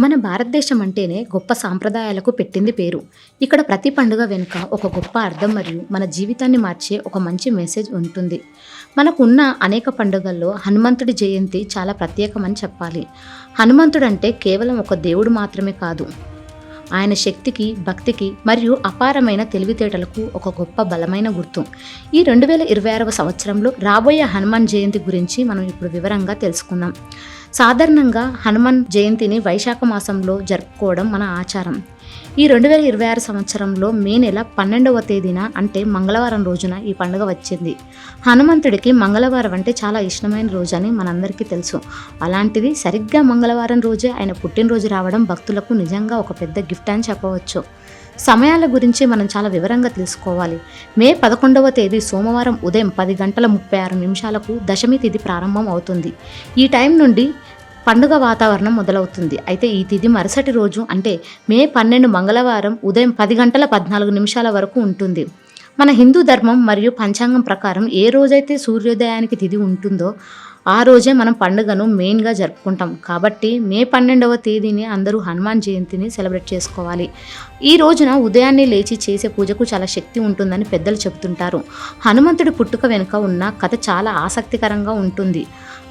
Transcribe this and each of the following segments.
మన భారతదేశం అంటేనే గొప్ప సాంప్రదాయాలకు పెట్టింది పేరు. ఇక్కడ ప్రతి పండుగ వెనుక ఒక గొప్ప అర్థం మరియు మన జీవితాన్ని మార్చే ఒక మంచి మెసేజ్ ఉంటుంది. మనకున్న అనేక పండుగల్లో హనుమంతుడి జయంతి చాలా ప్రత్యేకమని చెప్పాలి. హనుమంతుడు అంటే కేవలం ఒక దేవుడు మాత్రమే కాదు, ఆయన శక్తికి, భక్తికి మరియు అపారమైన తెలివితేటలకు ఒక గొప్ప బలమైన గుర్తు. ఈ 2026వ సంవత్సరంలో రాబోయే హనుమాన్ జయంతి గురించి మనం ఇప్పుడు వివరంగా తెలుసుకుందాం. సాధారణంగా హనుమాన్ జయంతిని వైశాఖ మాసంలో జరుపుకోవడం మన ఆచారం. ఈ 2026 సంవత్సరంలో మే నెల 12వ తేదీన అంటే మంగళవారం రోజున ఈ పండుగ వచ్చింది. హనుమంతుడికి మంగళవారం అంటే చాలా ఇష్టమైన రోజు అని మనందరికీ తెలుసు. అలాంటిది సరిగ్గా మంగళవారం రోజే ఆయన పుట్టినరోజు రావడం భక్తులకు నిజంగా ఒక పెద్ద గిఫ్ట్ అని చెప్పవచ్చు. సమయాల గురించి మనం చాలా వివరంగా తెలుసుకోవాలి. మే 11వ తేదీ సోమవారం ఉదయం 10:36 దశమి తిథి ప్రారంభం అవుతుంది. ఈ టైం నుండి పండుగ వాతావరణం మొదలవుతుంది. అయితే ఈ తిథి మరుసటి రోజు అంటే మే 12 మంగళవారం ఉదయం 10:14 వరకు ఉంటుంది. మన హిందూ ధర్మం మరియు పంచాంగం ప్రకారం ఏ రోజైతే సూర్యోదయానికి తిథి ఉంటుందో ఆ రోజే మనం పండుగను మెయిన్గా జరుపుకుంటాం. కాబట్టి మే 12వ తేదీని అందరూ హనుమాన్ జయంతిని సెలబ్రేట్ చేసుకోవాలి. ఈ రోజున ఉదయాన్నే లేచి చేసే పూజకు చాలా శక్తి ఉంటుందని పెద్దలు చెబుతుంటారు. హనుమంతుడి పుట్టుక వెనుక ఉన్న కథ చాలా ఆసక్తికరంగా ఉంటుంది.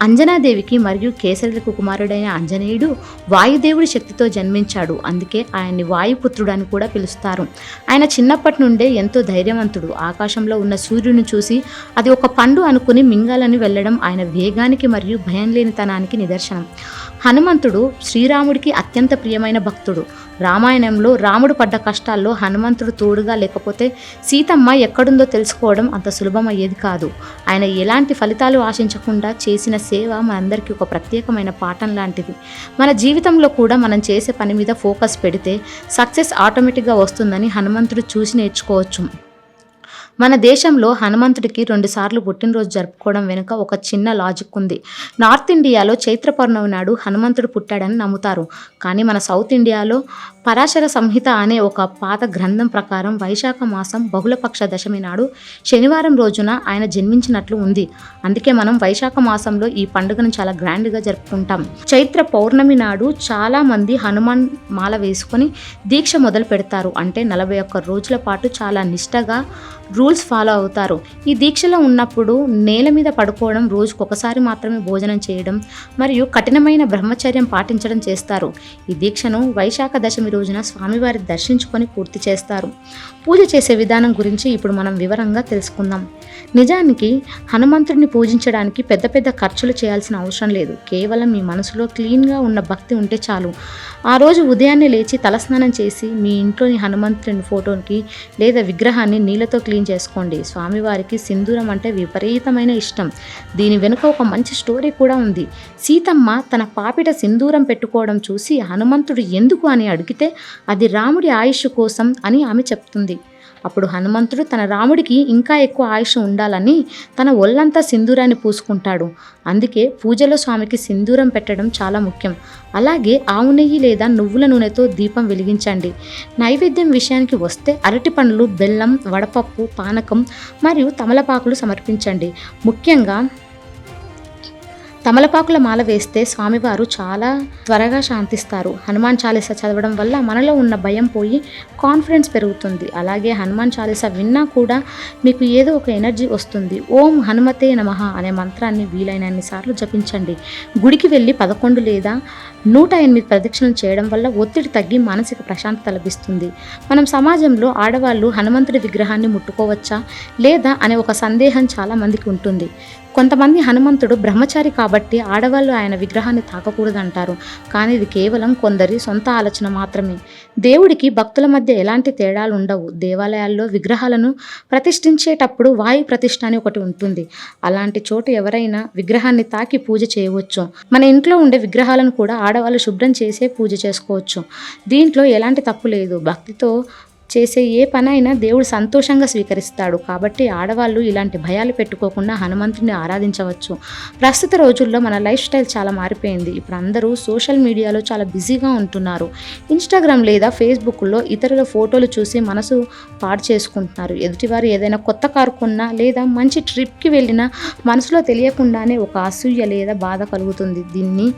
అంజనాదేవికి మరియు కేసరికి కుమారుడైన ఆంజనేయుడు వాయుదేవుడి శక్తితో జన్మించాడు. అందుకే ఆయన్ని వాయుపుత్రుడు అని కూడా పిలుస్తారు. ఆయన చిన్నప్పటి నుండే ఎంతో ధైర్యవంతుడు. ఆకాశంలో ఉన్న సూర్యుని చూసి అది ఒక పండు అనుకుని మింగాలని వెళ్ళడం ఆయన వేగానికి మరియు భయం లేనితనానికి నిదర్శనం. హనుమంతుడు శ్రీరాముడికి అత్యంత ప్రియమైన భక్తుడు. రామాయణంలో రాముడు పడ్డ కష్టాల్లో హనుమంతుడు తోడుగా లేకపోతే సీతమ్మ ఎక్కడుందో తెలుసుకోవడం అంత సులభమయ్యేది కాదు. ఆయన ఎలాంటి ఫలితాలు ఆశించకుండా చేసిన సేవ మనందరికీ ఒక ప్రత్యేకమైన పాఠం లాంటిది. మన జీవితంలో కూడా మనం చేసే పని మీద ఫోకస్ పెడితే సక్సెస్ ఆటోమేటిక్గా వస్తుందని హనుమంతుడు చూసి నేర్చుకోవచ్చు. మన దేశంలో హనుమంతుడికి 2 సార్లు పుట్టినరోజు జరుపుకోవడం వెనుక ఒక చిన్న లాజిక్ ఉంది. నార్త్ ఇండియాలో చైత్ర పౌర్ణమి నాడు హనుమంతుడు పుట్టాడని నమ్ముతారు. కానీ మన సౌత్ ఇండియాలో పరాశర సంహిత అనే ఒక పాత గ్రంథం ప్రకారం వైశాఖ మాసం బహుళపక్ష దశమి నాడు శనివారం రోజున ఆయన జన్మించినట్లు ఉంది. అందుకే మనం వైశాఖ మాసంలో ఈ పండుగను చాలా గ్రాండ్గా జరుపుకుంటాం. చైత్ర పౌర్ణమి నాడు చాలా మంది హనుమాన్ మాల వేసుకొని దీక్ష మొదలు పెడతారు. అంటే 41 రోజుల పాటు చాలా నిష్టగా రూల్స్ ఫాలో అవుతారు. ఈ దీక్షలో ఉన్నప్పుడు నేల మీద పడుకోవడం, రోజుకొకసారి మాత్రమే భోజనం చేయడం మరియు కఠినమైన బ్రహ్మచర్యం పాటించడం చేస్తారు. ఈ దీక్షను వైశాఖ దశమి రోజున స్వామివారి దర్శించుకొని పూర్తి చేస్తారు. పూజ చేసే విధానం గురించి ఇప్పుడు మనం వివరంగా తెలుసుకుందాం. నిజానికి హనుమంతుడిని పూజించడానికి పెద్ద పెద్ద ఖర్చులు చేయాల్సిన అవసరం లేదు. కేవలం మీ మనసులో క్లీన్గా ఉన్న భక్తి ఉంటే చాలు. ఆ రోజు ఉదయాన్నే లేచి తలస్నానం చేసి మీ ఇంట్లోని హనుమంతుని ఫోటోకి లేదా విగ్రహాన్ని నీళ్ళతో క్లీన్ చేసుకోండి. స్వామివారికి సింధూరం అంటే విపరీతమైన ఇష్టం. దీని వెనుక ఒక మంచి స్టోరీ కూడా ఉంది. సీతమ్మ తన పాపిట సింధూరం పెట్టుకోవడం చూసి హనుమంతుడు ఎందుకు అని అడిగితే అది రాముడి ఆయుష్ కోసం అని ఆమె చెప్తుంది. అప్పుడు హనుమంతుడు తన రాముడికి ఇంకా ఎక్కువ ఆయుష్ ఉండాలని తన ఒళ్ళంతా సింధూరాన్ని పూసుకుంటాడు. అందుకే పూజలో స్వామికి సింధూరం పెట్టడం చాలా ముఖ్యం. అలాగే ఆవు నెయ్యి లేదా నువ్వుల నూనెతో దీపం వెలిగించండి. నైవేద్యం విషయానికి వస్తే అరటి పండ్లు, బెల్లం, వడపప్పు, పానకం మరియు తమలపాకులు సమర్పించండి. ముఖ్యంగా తమలపాకుల మాల వేస్తే స్వామివారు చాలా త్వరగా శాంతిస్తారు. హనుమాన్ చాలీస చదవడం వల్ల మనలో ఉన్న భయం పోయి కాన్ఫిడెన్స్ పెరుగుతుంది. అలాగే హనుమాన్ చాలీస విన్నా కూడా మీకు ఏదో ఒక ఎనర్జీ వస్తుంది. ఓం హనుమతే నమః అనే మంత్రాన్ని వీలైనన్ని సార్లు జపించండి. గుడికి వెళ్ళి 11 లేదా 108 ప్రదక్షిణలు చేయడం వల్ల ఒత్తిడి తగ్గి మానసిక ప్రశాంతత లభిస్తుంది. మనం సమాజంలో ఆడవాళ్ళు హనుమంతుడి విగ్రహాన్ని ముట్టుకోవచ్చా లేదా అనే ఒక సందేహం చాలా మందికి ఉంటుంది. కొంతమంది హనుమంతుడు బ్రహ్మచారి కాబట్టి ఆడవాళ్ళు ఆయన విగ్రహాన్ని తాకకూడదంటారు. కానీ ఇది కేవలం కొందరి సొంత ఆలోచన మాత్రమే. దేవుడికి భక్తుల మధ్య ఎలాంటి తేడాలు ఉండవు. దేవాలయాల్లో విగ్రహాలను ప్రతిష్ఠించేటప్పుడు వాయు ప్రతిష్ఠ అని ఒకటి ఉంటుంది. అలాంటి చోటు ఎవరైనా విగ్రహాన్ని తాకి పూజ చేయవచ్చు. మన ఇంట్లో ఉండే విగ్రహాలను కూడా ఆడవాళ్ళు శుభ్రం చేసే పూజ చేసుకోవచ్చు. దీంట్లో ఎలాంటి తప్పు లేదు. భక్తితో చేసే ఏ పనైనా దేవుడు సంతోషంగా స్వీకరిస్తాడు. కాబట్టి ఆడవాళ్ళు ఇలాంటి భయాలు పెట్టుకోకుండా హనుమంతుడిని ఆరాధించవచ్చు. ప్రస్తుత రోజుల్లో మన లైఫ్ స్టైల్ చాలా మారిపోయింది. ఇప్పుడు అందరూ సోషల్ మీడియాలో చాలా బిజీగా ఉంటున్నారు. ఇన్స్టాగ్రామ్ లేదా ఫేస్బుక్లో ఇతరుల ఫోటోలు చూసి మనసు పాడు చేసుకుంటున్నారు. ఎదుటివారు ఏదైనా కొత్త కారు కొన్నా లేదా మంచి ట్రిప్కి వెళ్ళినా మనసులో తెలియకుండానే ఒక అసూయ లేదా బాధ కలుగుతుంది. దీన్ని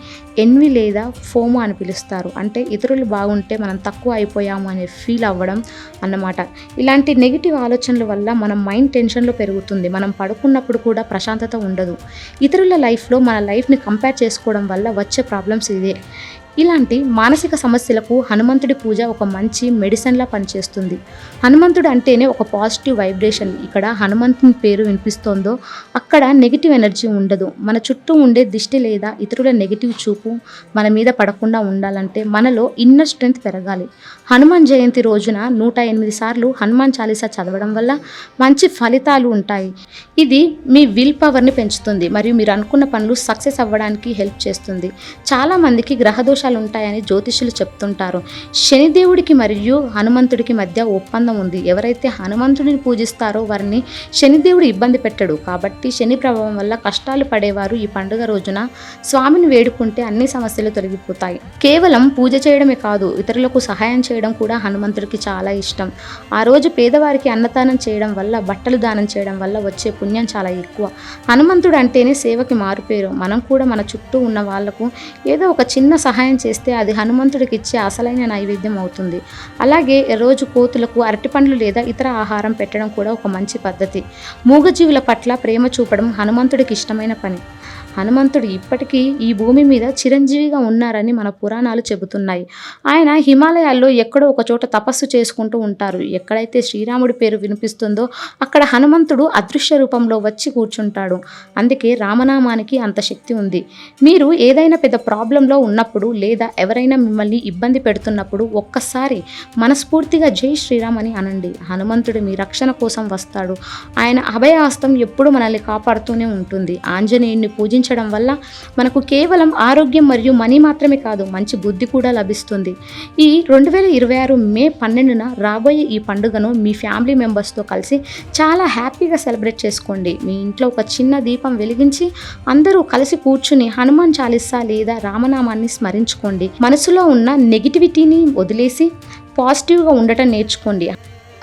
ఎన్వి లేదా ఫోమో అని పిలుస్తారు. అంటే ఇతరులు బాగుంటే మనం తక్కువ అయిపోయాము అనే ఫీల్ అవ్వడం అన్నమాట. ఇలాంటి నెగిటివ్ ఆలోచనల వల్ల మన మైండ్ టెన్షన్లో పెరుగుతుంది. మనం పడుకున్నప్పుడు కూడా ప్రశాంతత ఉండదు. ఇతరుల లైఫ్లో మన లైఫ్ని కంపేర్ చేసుకోవడం వల్ల వచ్చే ప్రాబ్లమ్స్ ఇదే. ఇలాంటి మానసిక సమస్యలకు హనుమంతుడి పూజ ఒక మంచి మెడిసిన్లా పనిచేస్తుంది. హనుమంతుడు అంటేనే ఒక పాజిటివ్ వైబ్రేషన్. ఇక్కడ హనుమంతుని పేరు వినిపిస్తోందో అక్కడ నెగిటివ్ ఎనర్జీ ఉండదు. మన చుట్టూ ఉండే దిష్టి లేదా ఇతరుల నెగిటివ్ చూపు మన మీద పడకుండా ఉండాలంటే మనలో ఇన్నర్ స్ట్రెంగ్త్ పెరగాలి. హనుమాన్ జయంతి రోజున 108 సార్లు హనుమాన్ చాలీసా చదవడం వల్ల మంచి ఫలితాలు ఉంటాయి. ఇది మీ విల్ పవర్ని పెంచుతుంది మరియు మీరు అనుకున్న పనులు సక్సెస్ అవ్వడానికి హెల్ప్ చేస్తుంది. చాలామందికి గ్రహదోషాలు ఉంటాయని జ్యోతిష్యులు చెప్తుంటారు. శనిదేవుడికి మరియు హనుమంతుడికి మధ్య ఒప్పందం ఉంది. ఎవరైతే హనుమంతుడిని పూజిస్తారో వారిని శనిదేవుడు ఇబ్బంది పెట్టడు. కాబట్టి శని ప్రభావం వల్ల కష్టాలు పడేవారు ఈ పండుగ రోజున స్వామిని వేడుకుంటే అన్ని సమస్యలు తొలగిపోతాయి. కేవలం పూజ చేయడమే కాదు, ఇతరులకు సహాయం చేయడం కూడా హనుమంతుడికి చాలా ఇష్టం. ఆ రోజు పేదవారికి అన్నదానం చేయడం వల్ల, బట్టలు దానం చేయడం వల్ల వచ్చే పుణ్యం చాలా ఎక్కువ. హనుమంతుడు అంటేనే సేవకి మారుపేరు. మనం కూడా మన చుట్టూ ఉన్న వాళ్లకు ఏదో ఒక చిన్న సహాయం చేస్తే అది హనుమంతుడికి ఇచ్చే అసలైన నైవేద్యం అవుతుంది. అలాగే రోజు కోతులకు అరటిపండ్లు లేదా ఇతర ఆహారం పెట్టడం కూడా ఒక మంచి పద్ధతి. మూగజీవుల పట్ల ప్రేమ చూపడం హనుమంతుడికి ఇష్టమైన పని. హనుమంతుడు ఇప్పటికీ ఈ భూమి మీద చిరంజీవిగా ఉన్నారని మన పురాణాలు చెబుతున్నాయి. ఆయన హిమాలయాల్లో ఎక్కడో ఒక చోట తపస్సు చేసుకుంటూ ఉంటారు. ఎక్కడైతే శ్రీరాముడి పేరు వినిపిస్తుందో అక్కడ హనుమంతుడు అదృశ్య రూపంలో వచ్చి కూర్చుంటాడు. అందుకే రామనామానికి అంత శక్తి ఉంది. మీరు ఏదైనా పెద్ద ప్రాబ్లంలో ఉన్నప్పుడు లేదా ఎవరైనా మిమ్మల్ని ఇబ్బంది పెడుతున్నప్పుడు ఒక్కసారి మనస్ఫూర్తిగా జై శ్రీరామ్ అని అనండి. హనుమంతుడు మీ రక్షణ కోసం వస్తాడు. ఆయన అభయహస్తం ఎప్పుడు మనల్ని కాపాడుతూనే ఉంటుంది. ఆంజనేయుడిని పూజించడం వల్ల మనకు కేవలం ఆరోగ్యం మరియు మనీ మాత్రమే కాదు, మంచి బుద్ధి కూడా లభిస్తుంది. ఈ 2026 మే 12న రాబోయే ఈ పండుగను మీ ఫ్యామిలీ మెంబర్స్తో కలిసి చాలా హ్యాపీగా సెలబ్రేట్ చేసుకోండి. మీ ఇంట్లో ఒక చిన్న దీపం వెలిగించి అందరూ కలిసి కూర్చుని హనుమాన్ చాలీసా లేదా రామనామాన్ని స్మరించుకోండి. మనసులో ఉన్న నెగిటివిటీని వదిలేసి పాజిటివ్గా ఉండటం నేర్చుకోండి.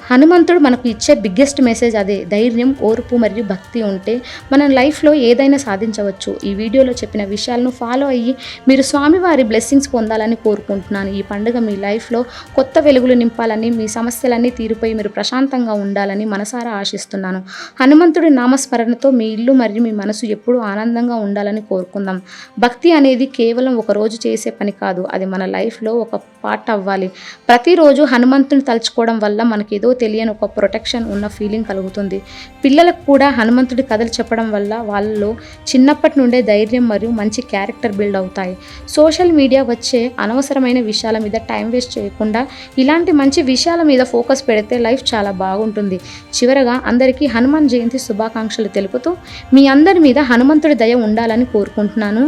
హనుమంతుడు మనకు ఇచ్చే బిగ్గెస్ట్ మెసేజ్ అదే. ధైర్యం, ఓర్పు మరియు భక్తి ఉంటే మనం లైఫ్లో ఏదైనా సాధించవచ్చు. ఈ వీడియోలో చెప్పిన విషయాలను ఫాలో అయ్యి మీరు స్వామివారి బ్లెస్సింగ్స్ పొందాలని కోరుకుంటున్నాను. ఈ పండుగ మీ లైఫ్లో కొత్త వెలుగులు నింపాలని, మీ సమస్యలన్నీ తీరిపోయి మీరు ప్రశాంతంగా ఉండాలని మనసారా ఆశిస్తున్నాను. హనుమంతుడి నామస్మరణతో మీ ఇల్లు మరియు మీ మనసు ఎప్పుడూ ఆనందంగా ఉండాలని కోరుకుందాం. భక్తి అనేది కేవలం ఒక రోజు చేసే పని కాదు, అది మన లైఫ్లో ఒక పార్ట్ అవ్వాలి. ప్రతిరోజు హనుమంతుని తలుచుకోవడం వల్ల మనకేదో తెలియని ఒక ప్రొటెక్షన్ ఉన్న ఫీలింగ్ కలుగుతుంది. పిల్లలకు కూడా హనుమంతుడి కథలు చెప్పడం వల్ల వాళ్ళలో చిన్నప్పటి నుండే ధైర్యం మరియు మంచి క్యారెక్టర్ బిల్డ్ అవుతాయి. సోషల్ మీడియా వచ్చే అనవసరమైన విషయాల మీద టైం వేస్ట్ చేయకుండా ఇలాంటి మంచి విషయాల మీద ఫోకస్ పెడితే లైఫ్ చాలా బాగుంటుంది. చివరగా అందరికీ హనుమాన్ జయంతి శుభాకాంక్షలు తెలుపుతూ మీ అందరి మీద హనుమంతుడి దయ ఉండాలని కోరుకుంటున్నాను.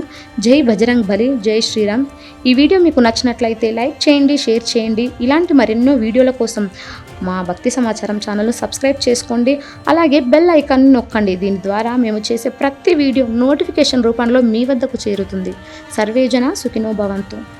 జై బజరంగ్ బలి, జై శ్రీరామ్. ఈ వీడియో మీకు నచ్చినట్లయితే లైక్ చేయండి, షేర్ చేయండి. ఇలాంటి మరెన్నో వీడియోల కోసం మా భక్తి సమాచారం ఛానల్ను సబ్స్క్రైబ్ చేసుకోండి. అలాగే బెల్ ఐకాన్ని నొక్కండి. దీని ద్వారా మేము చేసే ప్రతి వీడియో నోటిఫికేషన్ రూపంలో మీ వద్దకు చేరుతుంది. సర్వేజన సుఖినో భవంతు.